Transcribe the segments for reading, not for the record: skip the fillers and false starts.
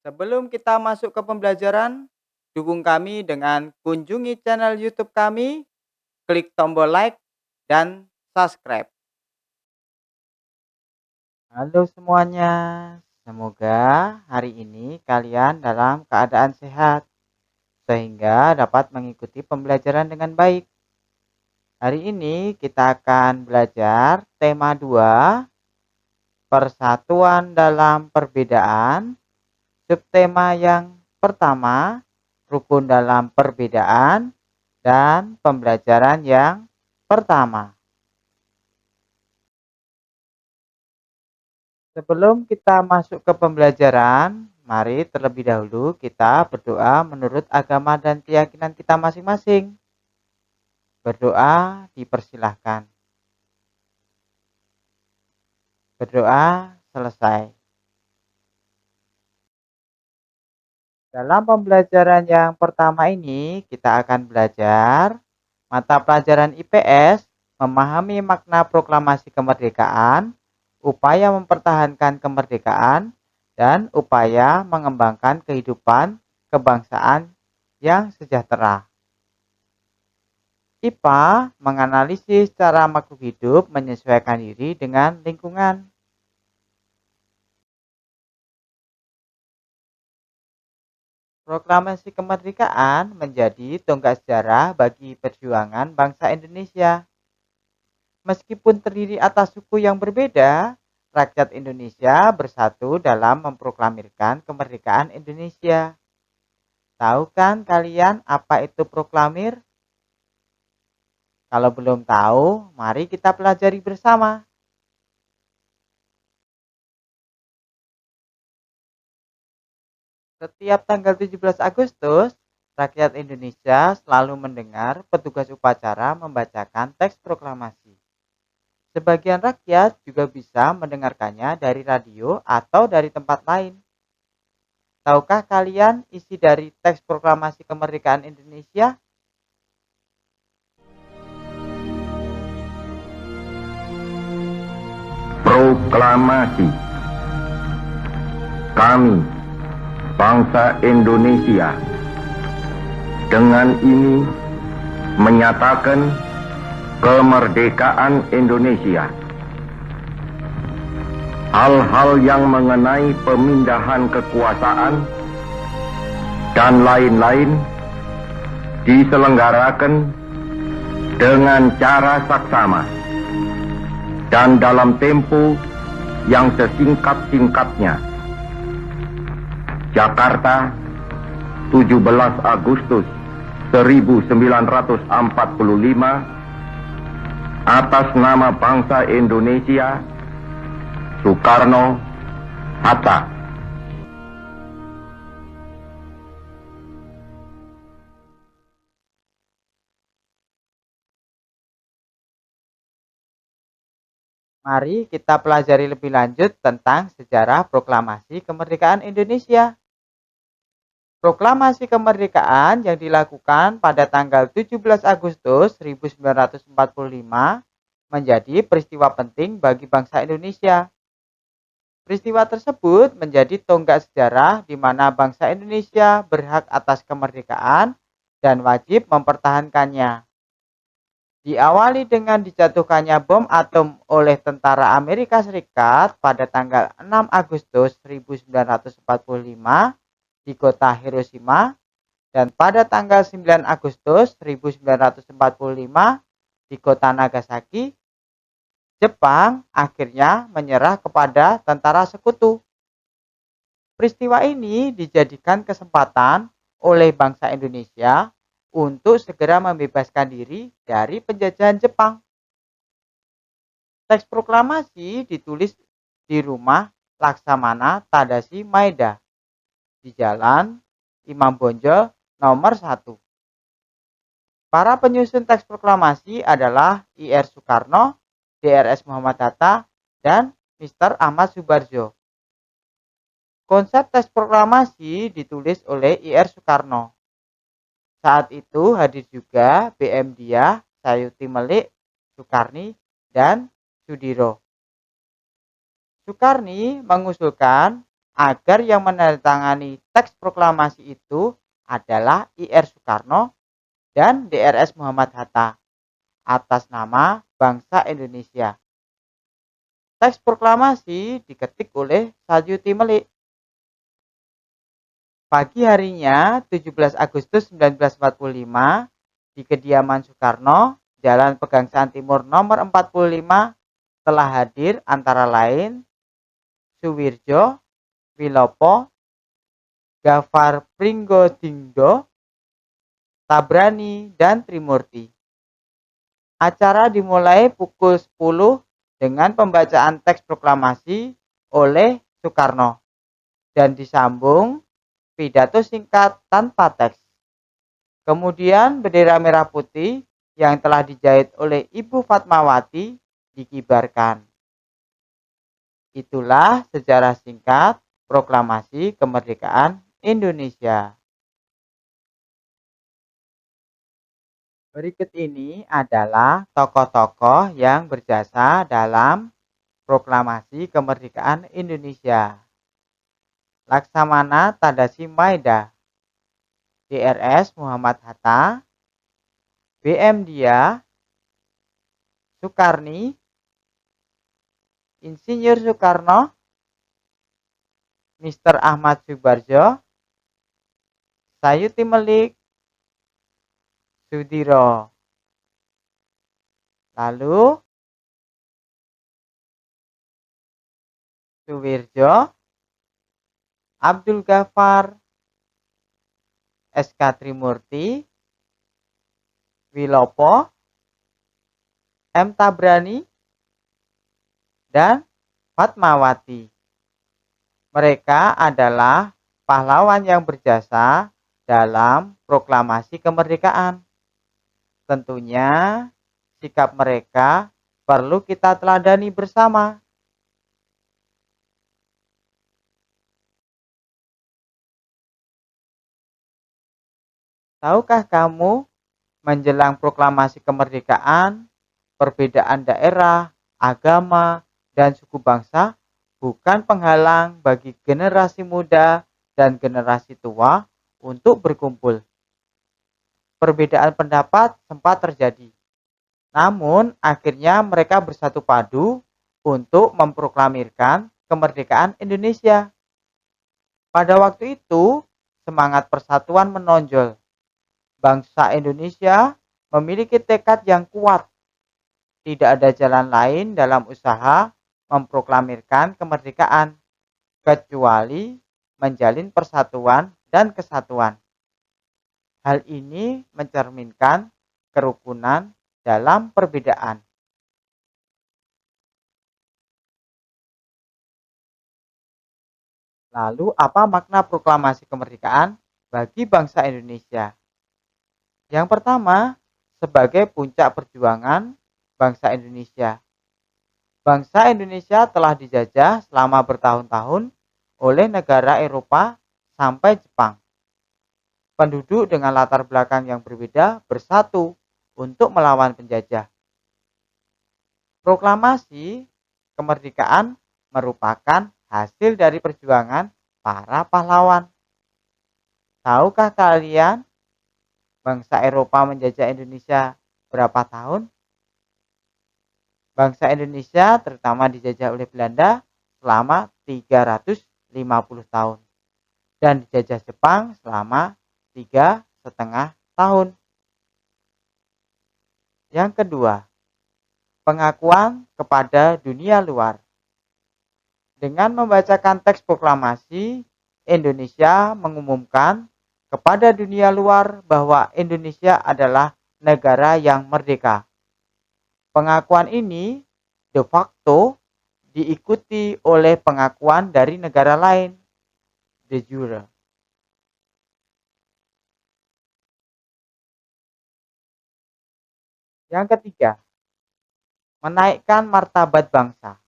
Sebelum kita masuk ke pembelajaran, dukung kami dengan kunjungi channel YouTube kami, klik tombol like dan subscribe. Halo semuanya, semoga hari ini kalian dalam keadaan sehat sehingga dapat mengikuti pembelajaran dengan baik. Hari ini kita akan belajar tema 2, persatuan dalam perbedaan. Subtema yang pertama, rukun dalam perbedaan, dan pembelajaran yang pertama. Sebelum kita masuk ke pembelajaran, mari terlebih dahulu kita berdoa menurut agama dan keyakinan kita masing-masing. Berdoa dipersilahkan. Berdoa selesai. Dalam pembelajaran yang pertama ini, kita akan belajar mata pelajaran IPS, memahami makna proklamasi kemerdekaan, upaya mempertahankan kemerdekaan, dan upaya mengembangkan kehidupan kebangsaan yang sejahtera. IPA menganalisis cara makhluk hidup menyesuaikan diri dengan lingkungan. Proklamasi kemerdekaan menjadi tonggak sejarah bagi perjuangan bangsa Indonesia. Meskipun terdiri atas suku yang berbeda, rakyat Indonesia bersatu dalam memproklamirkan kemerdekaan Indonesia. Tahu kan kalian apa itu proklamir? Kalau belum tahu, mari kita pelajari bersama. Setiap tanggal 17 Agustus, rakyat Indonesia selalu mendengar petugas upacara membacakan teks proklamasi. Sebagian rakyat juga bisa mendengarkannya dari radio atau dari tempat lain. Tahukah kalian isi dari teks proklamasi kemerdekaan Indonesia? Proklamasi. Kami, bangsa Indonesia, dengan ini menyatakan kemerdekaan Indonesia. Hal-hal yang mengenai pemindahan kekuasaan dan lain-lain diselenggarakan dengan cara saksama dan dalam tempo yang sesingkat-singkatnya. Jakarta, 17 Agustus 1945, atas nama bangsa Indonesia, Soekarno, Hatta. Mari kita pelajari lebih lanjut tentang sejarah proklamasi kemerdekaan Indonesia. Proklamasi kemerdekaan yang dilakukan pada tanggal 17 Agustus 1945 menjadi peristiwa penting bagi bangsa Indonesia. Peristiwa tersebut menjadi tonggak sejarah di mana bangsa Indonesia berhak atas kemerdekaan dan wajib mempertahankannya. Diawali dengan dijatuhkannya bom atom oleh tentara Amerika Serikat pada tanggal 6 Agustus 1945 di kota Hiroshima, dan pada tanggal 9 Agustus 1945 di kota Nagasaki, Jepang akhirnya menyerah kepada tentara sekutu. Peristiwa ini dijadikan kesempatan oleh bangsa Indonesia untuk segera membebaskan diri dari penjajahan Jepang. Teks proklamasi ditulis di rumah Laksamana Tadashi Maeda di Jalan Imam Bonjol nomor 1. Para penyusun teks proklamasi adalah I.R. Soekarno, D.R.S. Muhammad Hatta, dan Mr. Ahmad Subarjo. Konsep teks proklamasi ditulis oleh I.R. Soekarno. Saat itu hadir juga B.M. Diah, Sayuti Melik, Sukarni, dan Sudiro. Sukarni mengusulkan agar yang menandatangani teks proklamasi itu adalah I.R. Soekarno dan Drs. Muhammad Hatta atas nama bangsa Indonesia. Teks proklamasi diketik oleh Sayuti Melik. Pagi harinya 17 Agustus 1945 di kediaman Soekarno, Jalan Pegangsaan Timur nomor 45 telah hadir antara lain Suwirjo, Wilopo, Gafar Pringgodingdo, Tabrani, dan Trimurti. Acara dimulai pukul 10 dengan pembacaan teks proklamasi oleh Soekarno dan disambung pidato singkat tanpa teks. Kemudian bendera merah putih yang telah dijahit oleh Ibu Fatmawati dikibarkan. Itulah sejarah singkat proklamasi kemerdekaan Indonesia. Berikut ini adalah tokoh-tokoh yang berjasa dalam proklamasi kemerdekaan Indonesia. Laksamana Tadashi Maeda, Drs. Muhammad Hatta, BM Dia, Soekarni, Insinyur Soekarno, Mr. Ahmad Subarjo, Sayuti Melik, Sudiro. Lalu Suwirjo, Abdul Ghaffar, SK Trimurti, Wilopo, M. Tabrani, dan Fatmawati. Mereka adalah pahlawan yang berjasa dalam proklamasi kemerdekaan. Tentunya sikap mereka perlu kita teladani bersama. Tahukah kamu, menjelang proklamasi kemerdekaan, perbedaan daerah, agama, dan suku bangsa bukan penghalang bagi generasi muda dan generasi tua untuk berkumpul. Perbedaan pendapat sempat terjadi, namun akhirnya mereka bersatu padu untuk memproklamirkan kemerdekaan Indonesia. Pada waktu itu, semangat persatuan menonjol. Bangsa Indonesia memiliki tekad yang kuat. Tidak ada jalan lain dalam usaha memproklamirkan kemerdekaan, kecuali menjalin persatuan dan kesatuan. Hal ini mencerminkan kerukunan dalam perbedaan. Lalu apa makna proklamasi kemerdekaan bagi bangsa Indonesia? Yang pertama, sebagai puncak perjuangan bangsa Indonesia. Bangsa Indonesia telah dijajah selama bertahun-tahun oleh negara Eropa sampai Jepang. Penduduk dengan latar belakang yang berbeda bersatu untuk melawan penjajah. Proklamasi kemerdekaan merupakan hasil dari perjuangan para pahlawan. Tahukah kalian, bangsa Eropa menjajah Indonesia berapa tahun? Bangsa Indonesia terutama dijajah oleh Belanda selama 350 tahun dan dijajah Jepang selama 3,5 tahun. Yang kedua, pengakuan kepada dunia luar. Dengan membacakan teks proklamasi, Indonesia mengumumkan kepada dunia luar bahwa Indonesia adalah negara yang merdeka. Pengakuan ini de facto diikuti oleh pengakuan dari negara lain, de jure. Yang ketiga, menaikkan martabat bangsa.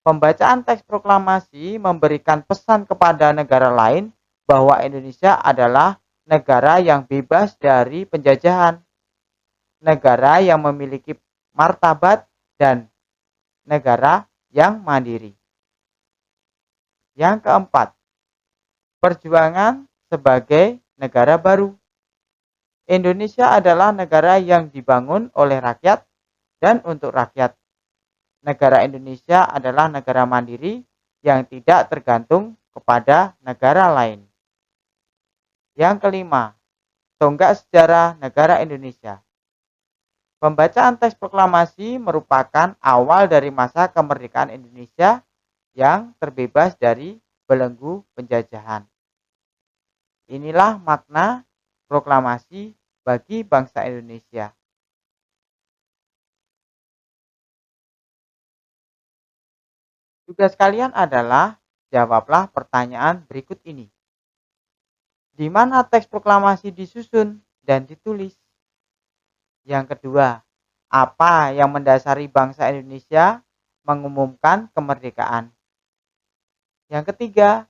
Pembacaan teks proklamasi memberikan pesan kepada negara lain bahwa Indonesia adalah negara yang bebas dari penjajahan, negara yang memiliki martabat, dan negara yang mandiri. Yang keempat, perjuangan sebagai negara baru. Indonesia adalah negara yang dibangun oleh rakyat dan untuk rakyat. Negara Indonesia adalah negara mandiri yang tidak tergantung kepada negara lain. Yang kelima, tonggak sejarah negara Indonesia. Pembacaan teks proklamasi merupakan awal dari masa kemerdekaan Indonesia yang terbebas dari belenggu penjajahan. Inilah makna proklamasi bagi bangsa Indonesia. Tugas kalian adalah jawablah pertanyaan berikut ini. Di mana teks proklamasi disusun dan ditulis? Yang kedua, apa yang mendasari bangsa Indonesia mengumumkan kemerdekaan? Yang ketiga,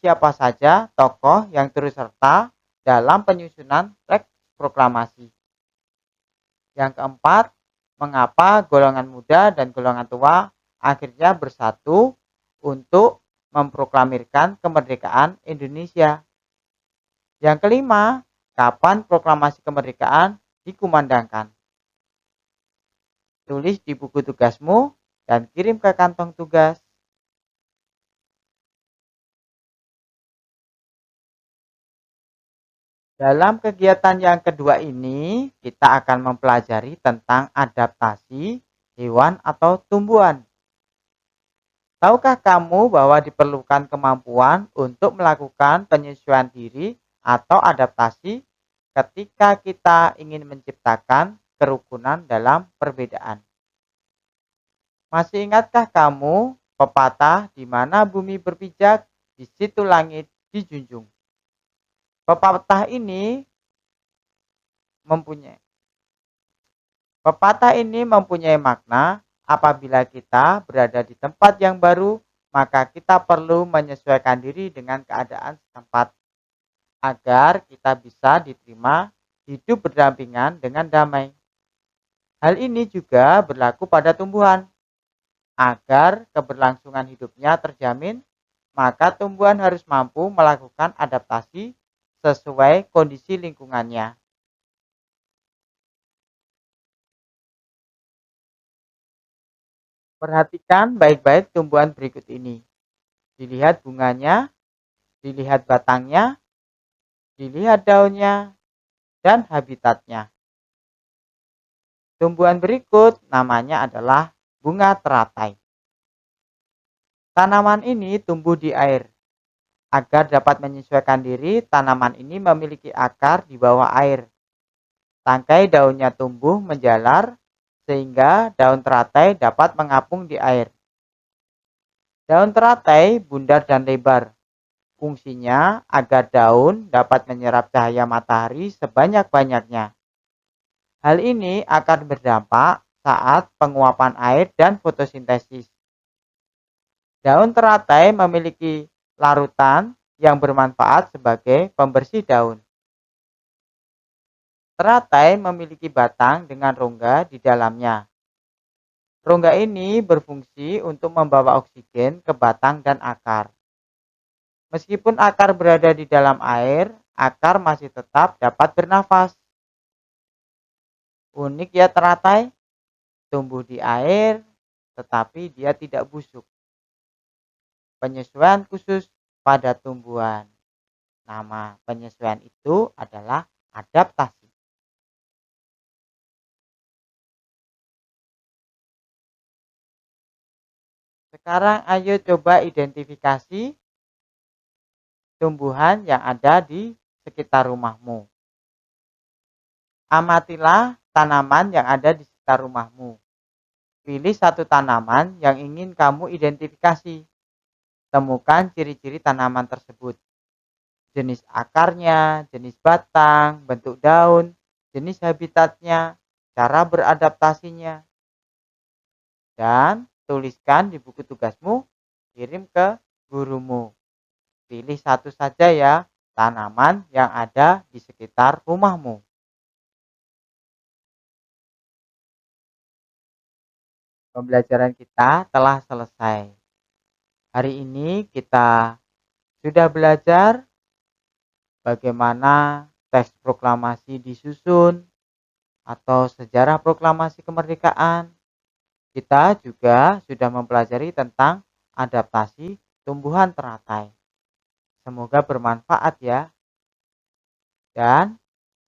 siapa saja tokoh yang turut serta dalam penyusunan teks proklamasi? Yang keempat, mengapa golongan muda dan golongan tua akhirnya bersatu untuk memproklamirkan kemerdekaan Indonesia? Yang kelima, kapan proklamasi kemerdekaan dikumandangkan? Tulis di buku tugasmu dan kirim ke kantong tugas. Dalam kegiatan yang kedua ini, kita akan mempelajari tentang adaptasi hewan atau tumbuhan. Tahukah kamu bahwa diperlukan kemampuan untuk melakukan penyesuaian diri atau adaptasi ketika kita ingin menciptakan kerukunan dalam perbedaan? Masih ingatkah kamu pepatah di mana bumi berpijak, di situ langit dijunjung? Pepatah ini mempunyai makna apabila kita berada di tempat yang baru, maka kita perlu menyesuaikan diri dengan keadaan setempat agar kita bisa diterima hidup berdampingan dengan damai. Hal ini juga berlaku pada tumbuhan. Agar keberlangsungan hidupnya terjamin, maka tumbuhan harus mampu melakukan adaptasi sesuai kondisi lingkungannya. Perhatikan baik-baik tumbuhan berikut ini. Dilihat bunganya, dilihat batangnya, dilihat daunnya, dan habitatnya. Tumbuhan berikut namanya adalah bunga teratai. Tanaman ini tumbuh di air. Agar dapat menyesuaikan diri, tanaman ini memiliki akar di bawah air. Tangkai daunnya tumbuh menjalar sehingga daun teratai dapat mengapung di air. Daun teratai bundar dan lebar. Fungsinya agar daun dapat menyerap cahaya matahari sebanyak-banyaknya. Hal ini akan berdampak saat penguapan air dan fotosintesis. Daun teratai memiliki larutan yang bermanfaat sebagai pembersih daun. Teratai memiliki batang dengan rongga di dalamnya. Rongga ini berfungsi untuk membawa oksigen ke batang dan akar. Meskipun akar berada di dalam air, akar masih tetap dapat bernafas. Unik ya teratai, tumbuh di air, tetapi dia tidak busuk. Penyesuaian khusus pada tumbuhan. Nama penyesuaian itu adalah adaptasi. Sekarang ayo coba identifikasi tumbuhan yang ada di sekitar rumahmu. Amatilah tanaman yang ada di sekitar rumahmu. Pilih satu tanaman yang ingin kamu identifikasi. Temukan ciri-ciri tanaman tersebut. Jenis akarnya, jenis batang, bentuk daun, jenis habitatnya, cara beradaptasinya. Dan tuliskan di buku tugasmu, kirim ke gurumu. Pilih satu saja ya tanaman yang ada di sekitar rumahmu. Pembelajaran kita telah selesai. Hari ini kita sudah belajar bagaimana teks proklamasi disusun atau sejarah proklamasi kemerdekaan. Kita juga sudah mempelajari tentang adaptasi tumbuhan teratai. Semoga bermanfaat ya. Dan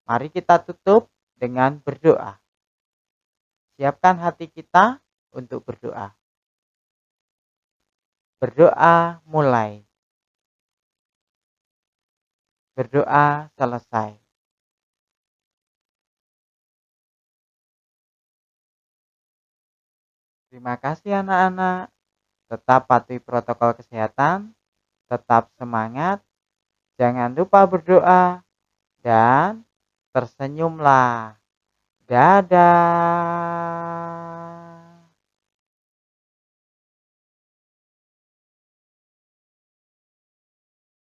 mari kita tutup dengan berdoa. Siapkan hati kita untuk berdoa. Berdoa mulai. Berdoa selesai. Terima kasih anak-anak. Tetap patuhi protokol kesehatan. Tetap semangat. Jangan lupa berdoa. Dan tersenyumlah. Dadah.